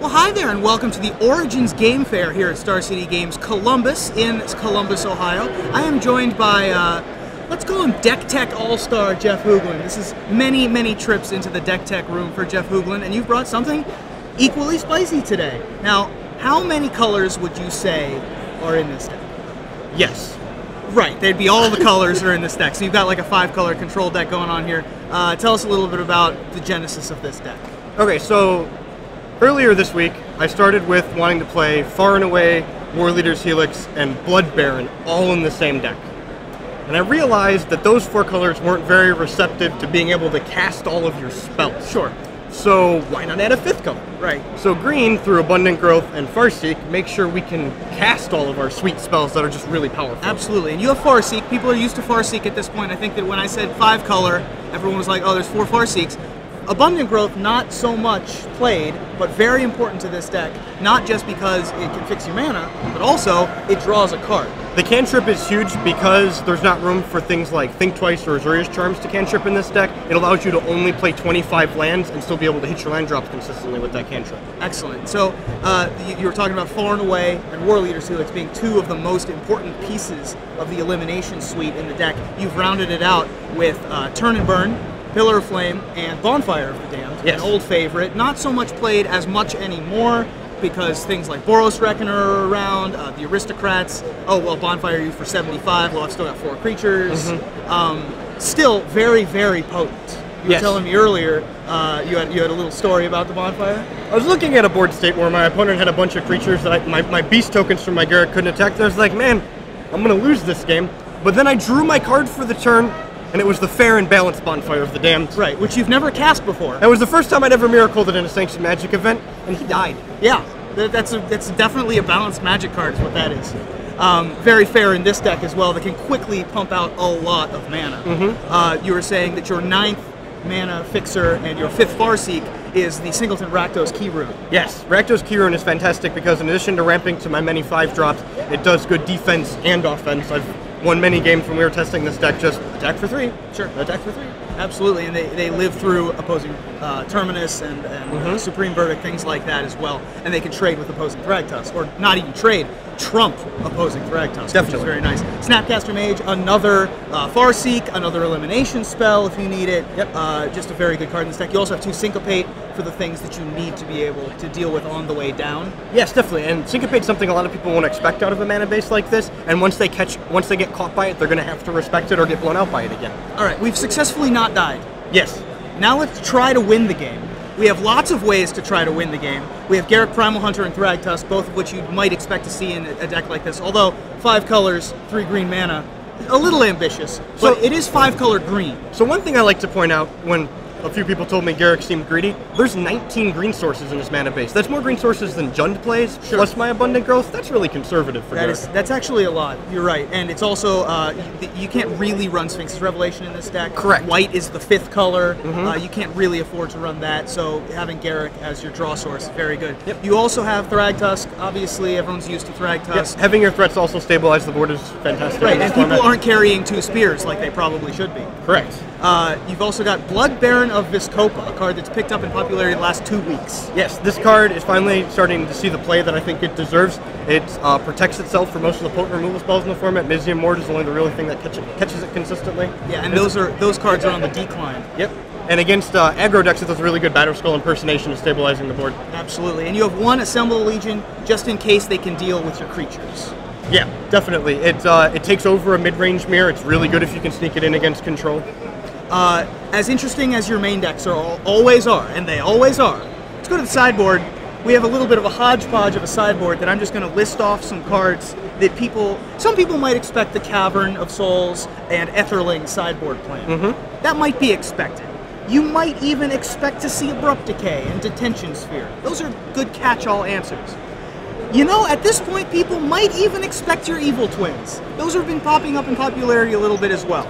Well, hi there, and welcome to the Origins Game Fair here at Star City Games Columbus in Columbus, Ohio. I am joined by, let's call him Deck Tech All-Star Jeff Hoogland. This is many, many trips into the Deck Tech room for Jeff Hoogland, and you've brought something equally spicy today. Now, how many colors would you say are in this deck? Yes. Right, they'd be all the colors are in this deck. So you've got like a 5-color control deck going on here. Tell us a little bit about the genesis of this deck. Okay, so earlier this week, I started with wanting to play Far and Away, War Leader's Helix, and Blood Baron all in the same deck. And I realized that those 4 colors weren't very receptive to being able to cast all of your spells. Sure. So why not add a 5th color? Right. So green, through Abundant Growth and Farseek, make sure we can cast all of our sweet spells that are just really powerful. Absolutely, and you have Farseek. People are used to Farseek at this point. I think that when I said 5-color, everyone was like, oh, there's 4 Farseeks. Abundant Growth, not so much played, but very important to this deck, not just because it can fix your mana, but also it draws a card. The cantrip is huge because there's not room for things like Think Twice or Azorius Charms to cantrip in this deck. It allows you to only play 25 lands and still be able to hit your land drops consistently with that cantrip. Excellent. So you were talking about Far and Away and War Leader's Helix being 2 of the most important pieces of the elimination suite in the deck. You've rounded it out with Turn and Burn, Pillar of Flame, and Bonfire of the Damned, yes. An old favorite. Not so much played as much anymore because things like Boros Reckoner are around, the Aristocrats. Oh, well, Bonfire used for 75. Well, I've still got 4 creatures. Still very, very potent. You were telling me earlier you had a little story about the Bonfire? I was looking at a board state where my opponent had a bunch of creatures that my beast tokens from my Garrett couldn't attack. And I was like, man, I'm going to lose this game. But then I drew my card for the turn, and it was the fair and balanced Bonfire of the Damned. Right, which you've never cast before. That was the first time I'd ever miracled it in a Sanctioned Magic event, and he died. Yeah, that's definitely a balanced Magic card is what that is. Very fair in this deck as well, that can quickly pump out a lot of mana. You were saying that your 9th mana fixer and your 5th Farseek is the Singleton Rakdos Key Rune. Yes, Rakdos Key Rune is fantastic because in addition to ramping to my many 5 drops, it does good defense and offense. I've won many games when we were testing this deck, just attack for 3. Sure. Attack for 3. Absolutely, and they live through opposing Terminus and Supreme Verdict, things like that as well. And they can trade with opposing Thrag Tusk, or not even trade, trump opposing Thrag Tusk, which is very nice. Snapcaster Mage, another Farseek, another elimination spell if you need it. Yep. Just a very good card in this deck. You also have 2 Syncopate for the things that you need to be able to deal with on the way down. Yes, definitely. And Syncopate is something a lot of people won't expect out of a mana base like this. And once they get caught by it, they're going to have to respect it or get blown out by it again. All right, we've successfully not died. Yes. Now let's try to win the game. We have lots of ways to try to win the game. We have Garrett Primal Hunter and Thrag Tusk, both of which you might expect to see in a deck like this. Although 5 colors, 3 green mana, a little ambitious, but it is 5-color green. So one thing I like to point out when a few people told me Garrick seemed greedy, there's 19 green sources in his mana base. That's more green sources than Jund plays, plus my Abundant Growth. That's really conservative for Garrick. That's actually a lot. You're right. And it's also, you can't really run Sphinx's Revelation in this deck. Correct. White is the 5th color. You can't really afford to run that, so having Garrick as your draw source is very good. Yep. You also have Thrag Tusk. Obviously, everyone's used to Thrag Tusk. Yep. Having your threats also stabilize the board is fantastic. Right, and people aren't carrying 2 spears like they probably should be. Correct. You've also got Blood Baron of Viscopa, a card that's picked up in popularity the last 2 weeks. Yes, this card is finally starting to see the play that I think it deserves. It protects itself for most of the potent removal spells in the format. Mizium Mord is only the real thing that catches it consistently. Yeah, and those cards are on the decline. Yep. And against aggro decks, it does really good Battle Skull impersonation of stabilizing the board. Absolutely, and you have 1 Assemble Legion just in case they can deal with your creatures. Yeah, definitely. It takes over a mid-range mirror. It's really good if you can sneak it in against control. As interesting as your main decks always are, and they always are, let's go to the sideboard. We have a little bit of a hodgepodge of a sideboard that I'm just going to list off some cards that some people might expect the Cavern of Souls and Etherling sideboard playing. That might be expected. You might even expect to see Abrupt Decay and Detention Sphere. Those are good catch-all answers. You know, at this point, people might even expect your Evil Twins. Those have been popping up in popularity a little bit as well.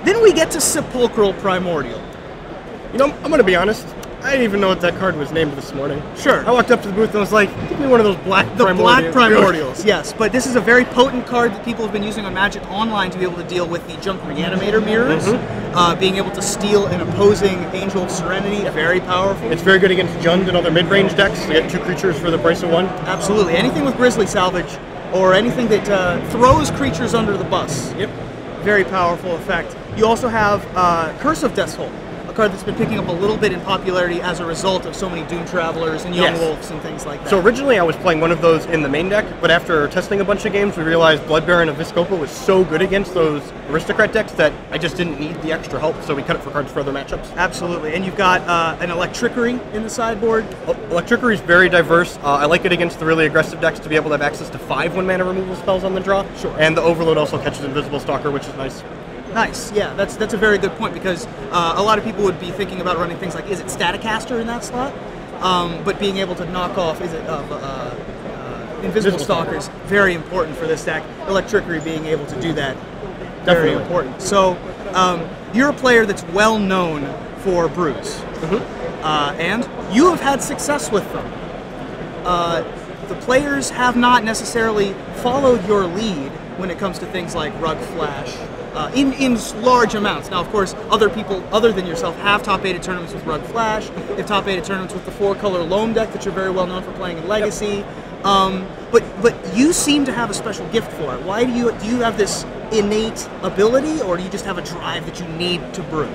Then we get to Sepulchral Primordial. You know, I'm going to be honest. I didn't even know what that card was named this morning. Sure. I walked up to the booth and was like, give me one of those black primordials. Black Primordials, yes. But this is a very potent card that people have been using on Magic Online to be able to deal with the Junk Reanimator mirrors. Being able to steal an opposing Angel of Serenity, very powerful. It's very good against Jund and other mid-range decks to get 2 creatures for the price of 1. Absolutely. Anything with Grizzly Salvage, or anything that throws creatures under the bus. Yep. Very powerful effect. You also have Cursive Death's Hold, a card that's been picking up a little bit in popularity as a result of so many Doom Travelers and Young Wolves and things like that. So originally I was playing one of those in the main deck, but after testing a bunch of games, we realized Blood Baron of Viscopa was so good against those Aristocrat decks that I just didn't need the extra help, so we cut it for cards for other matchups. Absolutely. And you've got an Electrickery in the sideboard. Electrickery is very diverse. I like it against the really aggressive decks to be able to have access to 5 1-mana removal spells on the draw. Sure. And the Overload also catches Invisible Stalker, which is nice. Nice, yeah, that's a very good point, because a lot of people would be thinking about running things like, is it Staticaster in that slot? But being able to knock off, Invisible Stalkers, very important for this deck. Electrickery being able to do that, very important. So, you're a player that's well known for brews, and you have had success with them. The players have not necessarily followed your lead when it comes to things like Rug Flash, in large amounts. Now, of course, other people other than yourself have top-8 tournaments with Rug Flash. They've top-8 tournaments with the 4-color Loam deck that you're very well known for playing in Legacy. But you seem to have a special gift for it. Why do you have this innate ability, or do you just have a drive that you need to brew?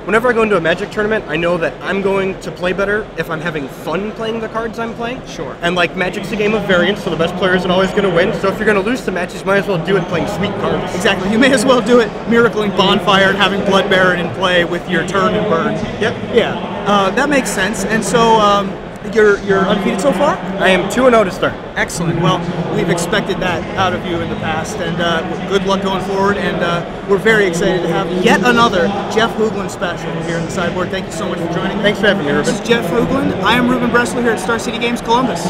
Whenever I go into a Magic tournament, I know that I'm going to play better if I'm having fun playing the cards I'm playing. Sure. And like, Magic's a game of variance, so the best player isn't always going to win. So if you're going to lose the matches, you might as well do it playing sweet cards. Exactly. You may as well do it miracling Bonfire and having Blood Baron in play with your turn and burn. Yep. Yeah. That makes sense. And so you're undefeated so far? I am 2-0 to start. Excellent. Well, we've expected that out of you in the past, and good luck going forward. And we're very excited to have yet another Jeff Hoogland special here in the sideboard. Thank you so much for joining me. Thanks for having me, Ruben. This is Jeff Hoogland. I am Ruben Bressler here at Star City Games Columbus.